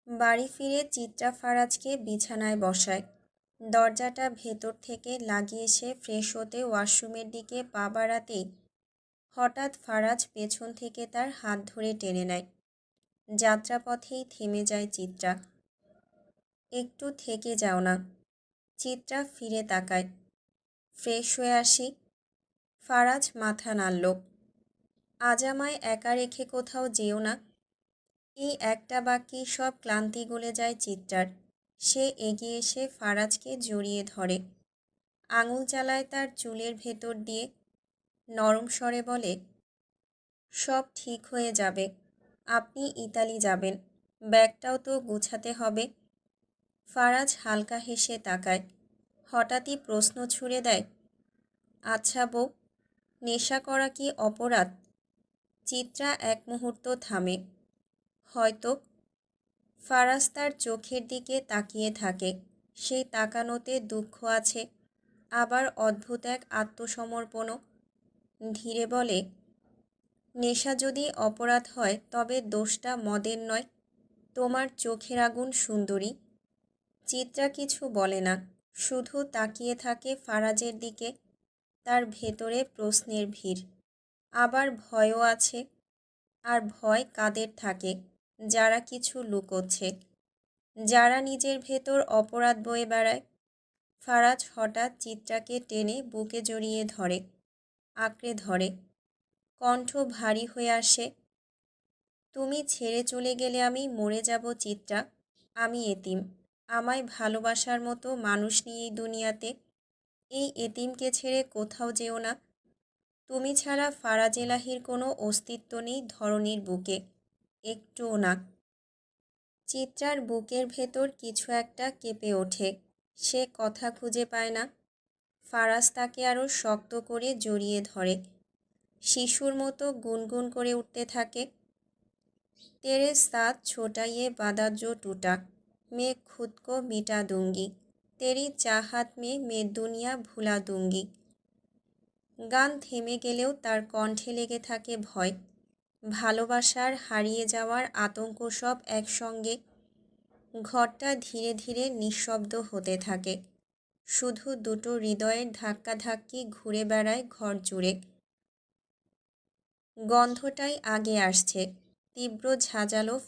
বাড়ি ফিরে চিত্রা ফারাজকে বিছানায় বসায়। দরজাটা ভেতর থেকে লাগিয়ে সে ফ্রেশ হতে ওয়াশরুমের দিকে পা বাড়াতেই হঠাৎ ফারাজ পেছন থেকে তার হাত ধরে টেনে নেয়। যাত্রাপথেই থেমে যায় চিত্রা। একটু থেকে যাও না। চিত্রা ফিরে তাকায়। ফ্রেশ হয়ে আসি। ফারাজ মাথা নাড়ল। আজ আমায় একা রেখে কোথাও যেও না। এই একটা বাক্যেই সব ক্লান্তি গলে যায় চিত্রার। সে এগিয়ে এসে ফারাজকে জড়িয়ে ধরে, আঙুল চালায় তার চুলের ভেতর দিয়ে, নরম স্বরে বলে, সব ঠিক হয়ে যাবে। আপনি ইতালি যাবেন, ব্যাগটাও তো গুছাতে হবে। ফারাজ হালকা হেসে তাকায়। হঠাৎই প্রশ্ন ছুড়ে দেয়, আচ্ছা বউ, নেশা করা কি অপরাধ? চিত্রা এক মুহূর্ত থামে। হয়তো। ফারাজ তার চোখের দিকে তাকিয়ে থাকে। সেই তাকানোতে দুঃখ আছে, আবার অদ্ভুত এক আত্মসমর্পণও। ধীরে বলে, নেশা যদি অপরাধ হয় তবে দোষটা মদের নয়, তোমার চোখের আগুন সুন্দরী। চিত্রা কিছু বলে না, শুধু তাকিয়ে থাকে ফারাজের দিকে। তার ভেতরে প্রশ্নের ভিড়, আবার ভয়ও আছে। আর ভয় কাদের থাকে? যারা কিছু লুকোচ্ছে, যারা নিজের ভেতর অপরাধ বয়ে বেড়ায়। ফারাজ হঠাৎ চিত্রাকে টেনে বুকে জড়িয়ে ধরে, আঁকড়ে ধরে। কণ্ঠ ভারী হয়ে আসে, তুমি ছেড়ে চলে গেলে আমি মরে যাব চিত্রা। আমি এতিম, আমায় ভালোবাসার মতো মানুষ নেই এই দুনিয়াতে। এই এতিমকে ছেড়ে কোথাও যেও না। তুমি ছাড়া ফারাজ এলাহির কোনো অস্তিত্ব নেই ধরনীর বুকে, একটুও না। চিত্রার বুকের ভেতর কিছু একটা কেঁপে ওঠে। সে কথা খুঁজে পায় না। ফারাজ তাকে আরও শক্ত করে জড়িয়ে ধরে। শিশুর মতো গুনগুন করে উঠতে থাকে, तेरे साथ छोटा ये वादा जो टूटा, मैं खुद को मिटा दूंगी, तेरी चाहत में मैं दुनिया भुला दूंगी। গান থেমে গেলেও তার কণ্ঠে লেগে থাকে ভয়, ভালোবাসার হারিয়ে যাওয়ার আতঙ্ক, সব একসঙ্গে। ঘরটা ধীরে ধীরে নিঃশব্দ হতে থাকে। শুধু দুটো হৃদয়ের ধাক্কাধাক্কি ঘুরে বেড়ায় ঘর জুড়ে। গন্ধটাই আগে আসছে, তীব্র ঝাঁঝালো